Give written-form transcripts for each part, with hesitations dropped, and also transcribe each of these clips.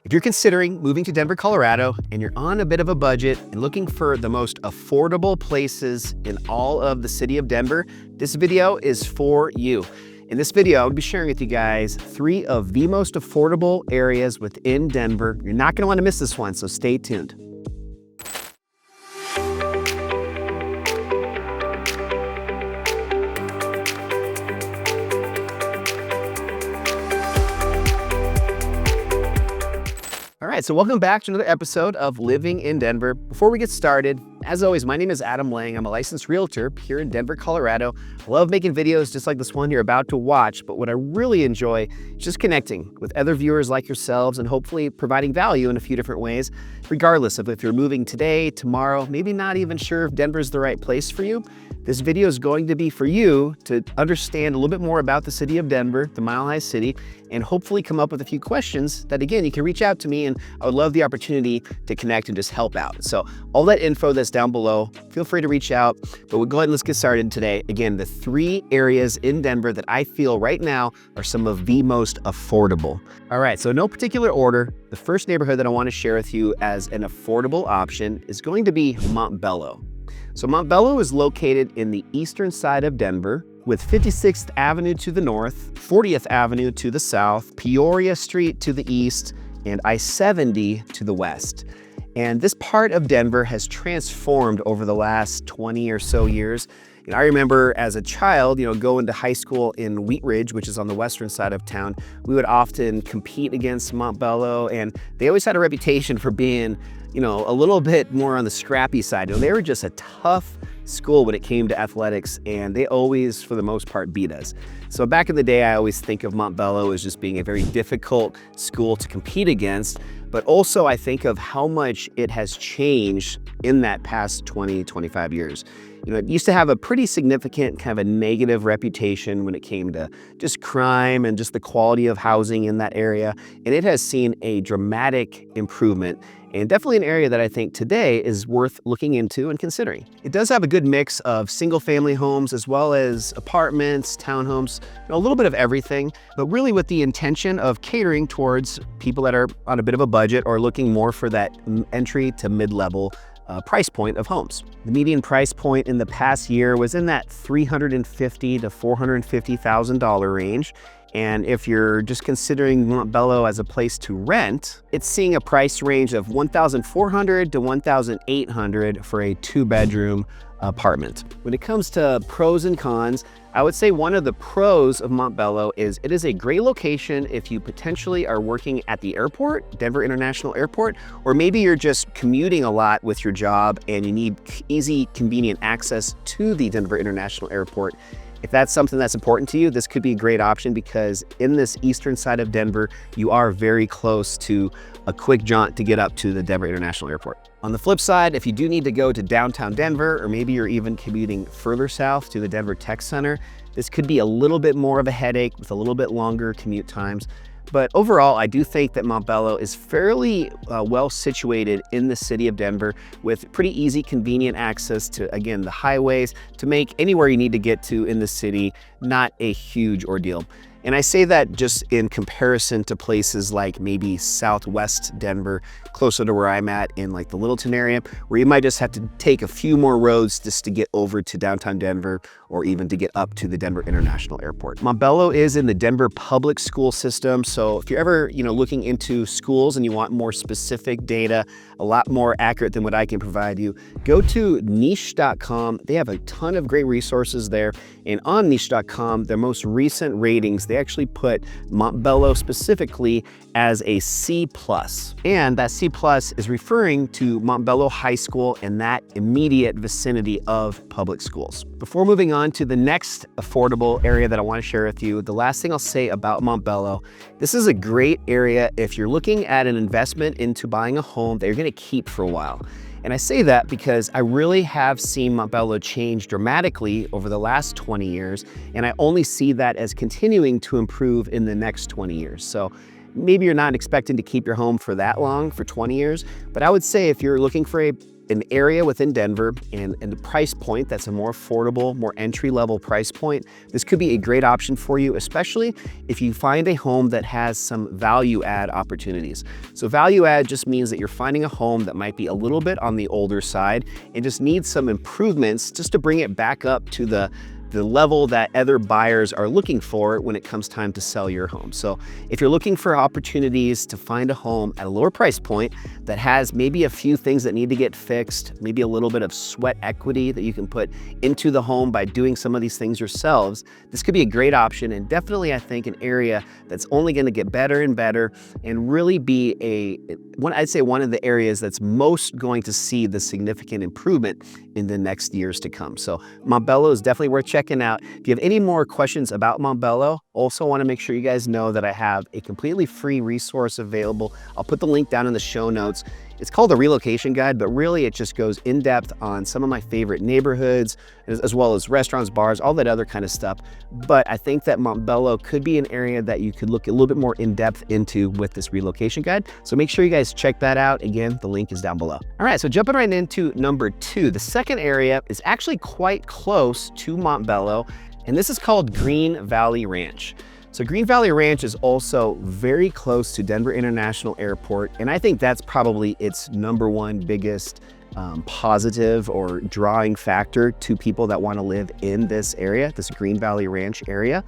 If you're considering moving to Denver, Colorado, and you're on a bit of a budget and looking for the most affordable places in all of the city of Denver, this video is for you. In this video, I'll be sharing with you guys 3 of the most affordable areas within Denver. You're not going to want to miss this one, so stay tuned. All right, so welcome back to another episode of Living in Denver. Before we get started, as always, my name is Adam Lang. I'm a licensed realtor here in Denver, Colorado. I love making videos just like this one you're about to watch, but what I really enjoy is just connecting with other viewers like yourselves and hopefully providing value in a few different ways, regardless of if you're moving today, tomorrow, maybe not even sure if Denver's the right place for you. This video is going to be for you to understand a little bit more about the city of Denver, the Mile High City, and hopefully come up with a few questions that, again, you can reach out to me and I would love the opportunity to connect and just help out. So all that info that's down below, feel free to reach out, but we'll go ahead and let's get started today. Again, the 3 areas in Denver that I feel right now are some of the most affordable. All right, so no particular order, the first neighborhood that I want to share with you as an affordable option is going to be Montbello. So Montbello is located in the eastern side of Denver with 56th Avenue to the north, 40th Avenue to the south, Peoria Street to the east, and I-70 to the west. And this part of Denver has transformed over the last 20 or so years. I remember as a child, going to high school in Wheat Ridge, which is on the western side of town. We would often compete against Montbello, and they always had a reputation for being, a little bit more on the scrappy side. They were just a tough school when it came to athletics, and they always, for the most part, beat us. So back in the day, I always think of Montbello as just being a very difficult school to compete against, but also I think of how much it has changed in that past 20, 25 years. It used to have a pretty significant kind of a negative reputation when it came to just crime and just the quality of housing in that area. And it has seen a dramatic improvement, and definitely an area that I think today is worth looking into and considering. It does have a good mix of single family homes as well as apartments, townhomes, a little bit of everything, but really with the intention of catering towards people that are on a bit of a budget or looking more for that entry to mid-level price point of homes. The median price point in the past year was in that $350,000 to $450,000 range. And if you're just considering Montbello as a place to rent, it's seeing a price range of $1,400 to $1,800 for a 2-bedroom apartment. When it comes to pros and cons, I would say one of the pros of Montbello is it is a great location if you potentially are working at the airport, Denver International Airport, or maybe you're just commuting a lot with your job and you need easy, convenient access to the Denver International Airport. If that's something that's important to you, this could be a great option because in this eastern side of Denver, you are very close to a quick jaunt to get up to the Denver International Airport. On the flip side, if you do need to go to downtown Denver, or maybe you're even commuting further south to the Denver Tech Center, this could be a little bit more of a headache with a little bit longer commute times. But overall, I do think that Montbello is fairly well situated in the city of Denver with pretty easy, convenient access to, again, the highways to make anywhere you need to get to in the city not a huge ordeal. And I say that just in comparison to places like maybe Southwest Denver, closer to where I'm at in like the Littleton area, where you might just have to take a few more roads just to get over to downtown Denver or even to get up to the Denver International Airport. Montbello is in the Denver public school system. So if you're ever, looking into schools and you want more specific data, a lot more accurate than what I can provide you, go to niche.com. They have a ton of great resources there. And on niche.com, their most recent ratings, they actually put Montbello specifically as a C+. And that C+ is referring to Montbello High School and that immediate vicinity of public schools. Before moving on to the next affordable area that I want to share with you, the last thing I'll say about Montbello, this is a great area if you're looking at an investment into buying a home that you're going to keep for a while. And I say that because I really have seen Montbello change dramatically over the last 20 years, and I only see that as continuing to improve in the next 20 years. So maybe you're not expecting to keep your home for that long, for 20 years, but I would say if you're looking for a an area within Denver and the price point that's a more affordable, more entry-level price point, this could be a great option for you, especially if you find a home that has some value add opportunities. So value add just means that you're finding a home that might be a little bit on the older side and just needs some improvements just to bring it back up to the level that other buyers are looking for when it comes time to sell your home. So if you're looking for opportunities to find a home at a lower price point that has maybe a few things that need to get fixed, maybe a little bit of sweat equity that you can put into the home by doing some of these things yourselves, this could be a great option, and definitely I think an area that's only going to get better and better and really be I'd say one of the areas that's most going to see the significant improvement in the next years to come. So Montbello is definitely worth checking out. If you have any more questions about Montbello, also want to make sure you guys know that I have a completely free resource available. I'll put the link down in the show notes. It's called a relocation guide, but really it just goes in depth on some of my favorite neighborhoods, as well as restaurants, bars, all that other kind of stuff. But I think that Montbello could be an area that you could look a little bit more in depth into with this relocation guide. So make sure you guys check that out. Again, the link is down below. All right, so jumping right into number 2, the second area is actually quite close to Montbello, and this is called Green Valley Ranch. So Green Valley Ranch is also very close to Denver International Airport, and I think that's probably its #1 biggest positive or drawing factor to people that want to live in this area, this Green Valley Ranch area.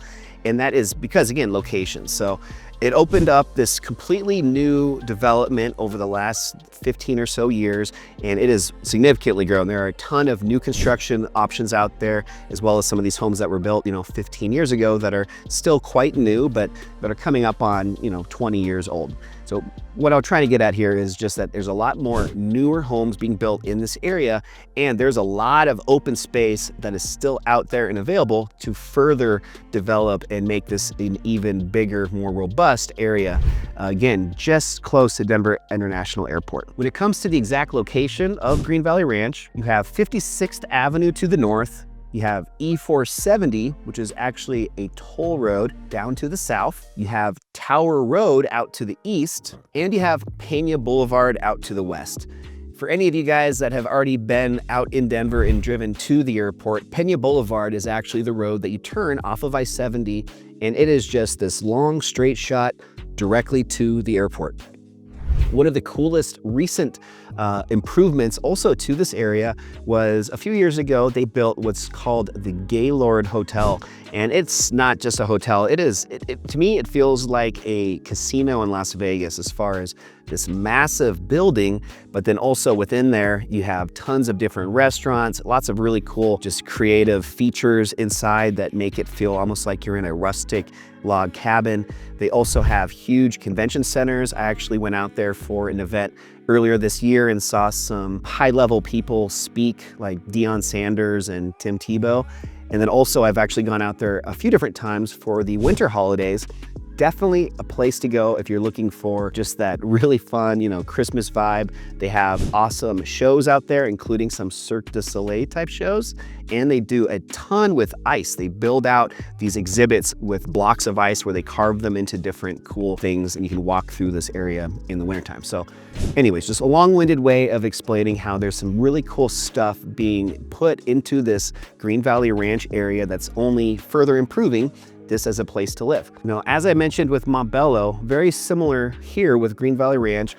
And that is because, again, location. So it opened up this completely new development over the last 15 or so years, and it is significantly grown. There are a ton of new construction options out there, as well as some of these homes that were built, 15 years ago that are still quite new, but that are coming up on, 20 years old. So what I'm trying to get at here is just that there's a lot more newer homes being built in this area, and there's a lot of open space that is still out there and available to further develop and make this an even bigger, more robust area. Again, just close to Denver International Airport. When it comes to the exact location of Green Valley Ranch, you have 56th Avenue to the north. You have E470, which is actually a toll road down to the south. You have Tower Road out to the east, and you have Pena Boulevard out to the west. For any of you guys that have already been out in Denver and driven to the airport, Pena Boulevard is actually the road that you turn off of I-70, and it is just this long straight shot directly to the airport. One of the coolest recent improvements also to this area was a few years ago, they built what's called the Gaylord Hotel. And it's not just a hotel, to me, it feels like a casino in Las Vegas as far as this massive building, but then also within there, you have tons of different restaurants, lots of really cool, just creative features inside that make it feel almost like you're in a rustic log cabin. They also have huge convention centers. I actually went out there for an event earlier this year and saw some high-level people speak, like Deion Sanders and Tim Tebow. And then also I've actually gone out there a few different times for the winter holidays. Definitely a place to go if you're looking for just that really fun, Christmas vibe. They have awesome shows out there, including some Cirque du Soleil type shows. And they do a ton with ice. They build out these exhibits with blocks of ice where they carve them into different cool things, and you can walk through this area in the wintertime. So anyways, just a long-winded way of explaining how there's some really cool stuff being put into this Green Valley Ranch area that's only further improving this as a place to live. Now, as I mentioned with Montbello, very similar here with Green Valley Ranch,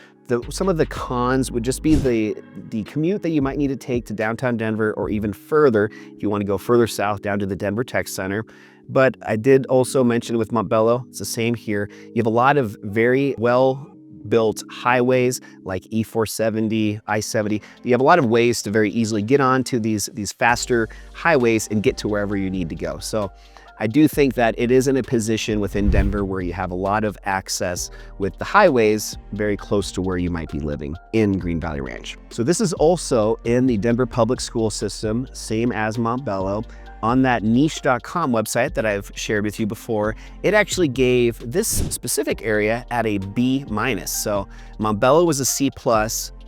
some of the cons would just be the commute that you might need to take to downtown Denver, or even further if you want to go further south down to the Denver Tech Center. But I did also mention with Montbello, it's the same here. You have a lot of very well-built highways like E470, I-70. You have a lot of ways to very easily get onto these faster highways and get to wherever you need to go. So I do think that it is in a position within Denver where you have a lot of access with the highways very close to where you might be living in Green Valley Ranch. So this is also in the Denver public school system, same as Montbello. On that niche.com website that I've shared with you before, it actually gave this specific area at a B-. So Montbello was a C+,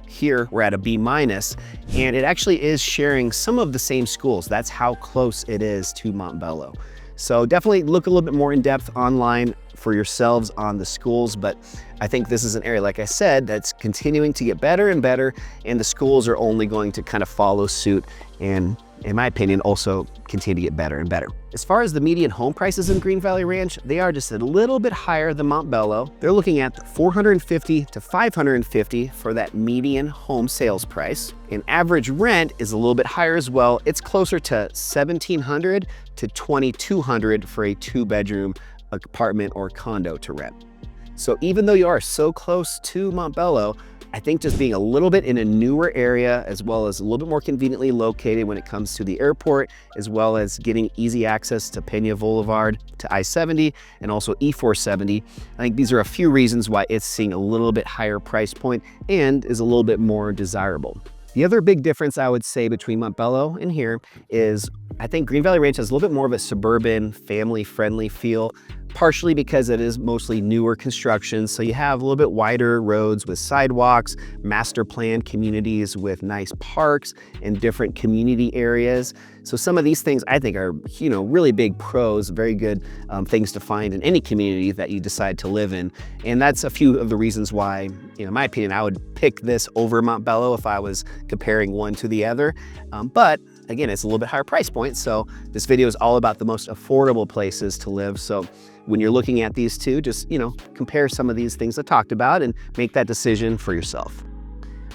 here we're at a B-, and it actually is sharing some of the same schools. That's how close it is to Montbello. So definitely look a little bit more in depth online for yourselves on the schools, but I think this is an area, like I said, that's continuing to get better and better, and the schools are only going to kind of follow suit and, in my opinion, also continue to get better and better. As far as the median home prices in Green Valley Ranch, they are just a little bit higher than Montbello. They're looking at $450 to $550 for that median home sales price. And average rent is a little bit higher as well. It's closer to $1,700 to $2,200 for a 2-bedroom apartment or condo to rent. So even though you are so close to Montbello, I think just being a little bit in a newer area, as well as a little bit more conveniently located when it comes to the airport, as well as getting easy access to Pena Boulevard, to I-70, and also E-470. I think these are a few reasons why it's seeing a little bit higher price point and is a little bit more desirable. The other big difference I would say between Montbello and here is I think Green Valley Ranch has a little bit more of a suburban, family-friendly feel, partially because it is mostly newer construction. So you have a little bit wider roads with sidewalks, master planned communities with nice parks and different community areas. So some of these things I think are, really big pros, very good things to find in any community that you decide to live in. And that's a few of the reasons why, in my opinion, I would pick this over Montbello if I was comparing one to the other. But again, it's a little bit higher price point. So this video is all about the most affordable places to live. So when you're looking at these two, just, compare some of these things I talked about and make that decision for yourself.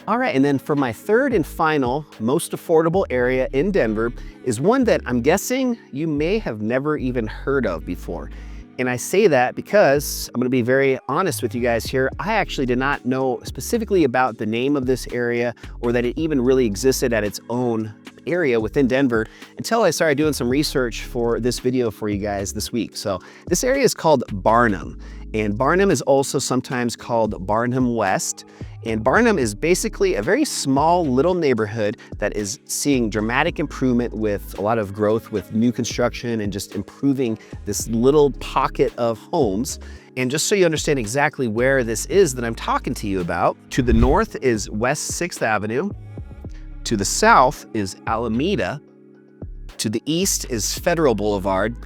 All right, and then for my third and final most affordable area in Denver is one that I'm guessing you may have never even heard of before. And I say that because I'm gonna be very honest with you guys here. I actually did not know specifically about the name of this area or that it even really existed at its own area within Denver until I started doing some research for this video for you guys this week. So this area is called Barnum, and Barnum is also sometimes called Barnum West. And Barnum is basically a very small little neighborhood that is seeing dramatic improvement with a lot of growth with new construction and just improving this little pocket of homes. And just so you understand exactly where this is that I'm talking to you about, to the north is West 6th Avenue. To the south is Alameda. To the east is Federal Boulevard.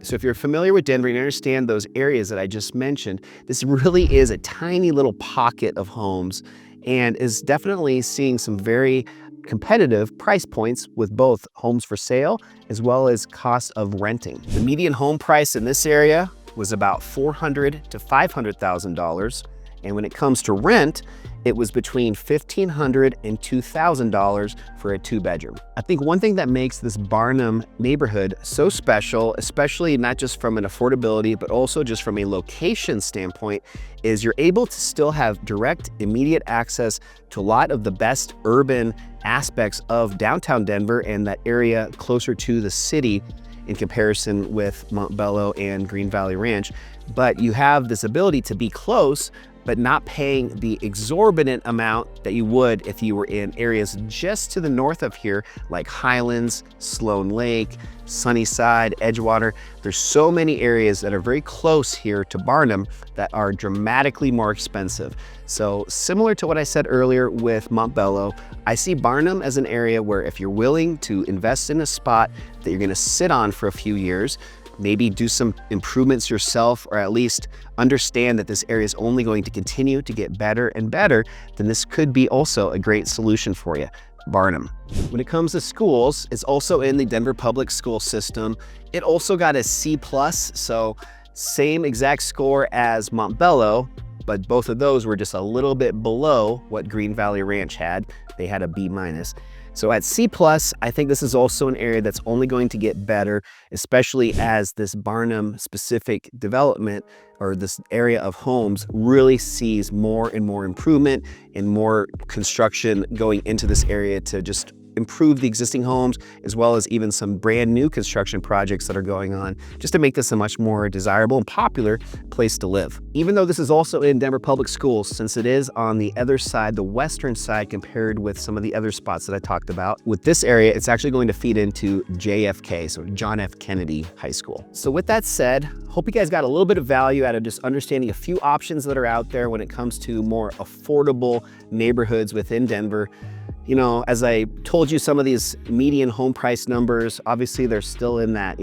So if you're familiar with Denver and you understand those areas that I just mentioned, this really is a tiny little pocket of homes and is definitely seeing some very competitive price points with both homes for sale as well as cost of renting. The median home price in this area was about $400,000 to $500,000. And when it comes to rent, it was between $1,500 and $2,000 for a 2-bedroom. I think one thing that makes this Barnum neighborhood so special, especially not just from an affordability, but also just from a location standpoint, is you're able to still have direct, immediate access to a lot of the best urban aspects of downtown Denver and that area closer to the city in comparison with Montbello and Green Valley Ranch. But you have this ability to be close, but not paying the exorbitant amount that you would if you were in areas just to the north of here, like Highlands, Sloan Lake, Sunnyside, Edgewater. There's so many areas that are very close here to Barnum that are dramatically more expensive. So similar to what I said earlier with Montbello, I see Barnum as an area where if you're willing to invest in a spot that you're gonna sit on for a few years, maybe do some improvements yourself, or at least understand that this area is only going to continue to get better and better, then this could be also a great solution for you, Barnum. When it comes to schools, it's also in the Denver public school system. It also got a C+, so same exact score as Montbello, but both of those were just a little bit below what Green Valley Ranch had. They had a B-. So at C+, I think this is also an area that's only going to get better, especially as this Barnum specific development or this area of homes really sees more and more improvement and more construction going into this area to just improve the existing homes, as well as even some brand new construction projects that are going on, just to make this a much more desirable and popular place to live. Even though this is also in Denver Public Schools, since it is on the other side, the western side, compared with some of the other spots that I talked about, with this area, it's actually going to feed into JFK, so John F. Kennedy High School. So with that said, hope you guys got a little bit of value out of just understanding a few options that are out there when it comes to more affordable neighborhoods within Denver. As I told you, some of these median home price numbers, obviously they're still in that,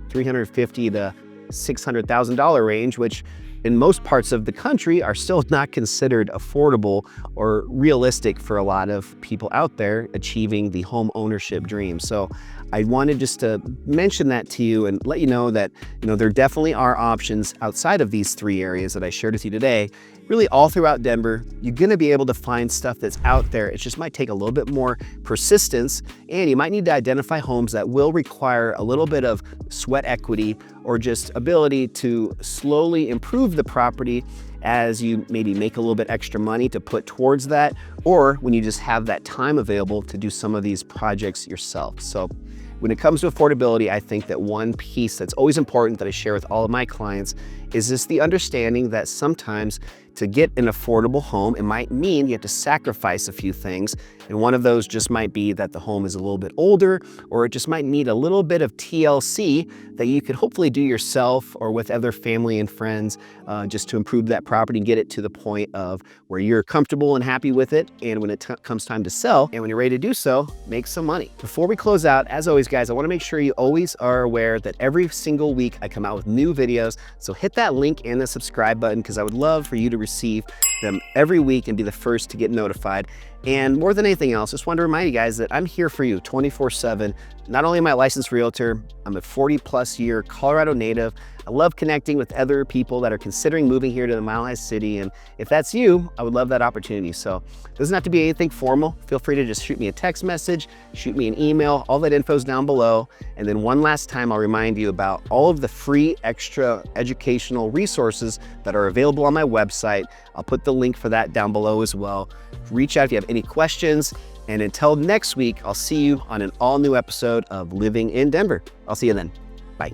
$350,000 to $600,000 range, which in most parts of the country are still not considered affordable or realistic for a lot of people out there achieving the home ownership dream. So I wanted just to mention that to you and let you know that, there definitely are options outside of these 3 areas that I shared with you today. Really all throughout Denver, you're gonna be able to find stuff that's out there. It just might take a little bit more persistence, and you might need to identify homes that will require a little bit of sweat equity or just ability to slowly improve the property as you maybe make a little bit extra money to put towards that, or when you just have that time available to do some of these projects yourself. So when it comes to affordability, I think that one piece that's always important that I share with all of my clients is just the understanding that sometimes to get an affordable home, it might mean you have to sacrifice a few things. And one of those just might be that the home is a little bit older, or it just might need a little bit of TLC that you could hopefully do yourself or with other family and friends just to improve that property and get it to the point of where you're comfortable and happy with it. And when it comes time to sell, and when you're ready to do so, make some money. Before we close out, as always, guys, I want to make sure you always are aware that every single week I come out with new videos. So hit that link and the subscribe button because I would love for you to receive them every week and be the first to get notified. And more than anything else, just want to remind you guys that I'm here for you 24/7. Not only am I a licensed realtor, I'm a 40+ year Colorado native. I love connecting with other people that are considering moving here to the Mile High City. And if that's you, I would love that opportunity. So it doesn't have to be anything formal. Feel free to just shoot me a text message, shoot me an email. All that info is down below. And then one last time, I'll remind you about all of the free extra educational resources that are available on my website. I'll put the link for that down below as well. Reach out if you have any questions. And until next week, I'll see you on an all new episode of Living in Denver. I'll see you then. Bye.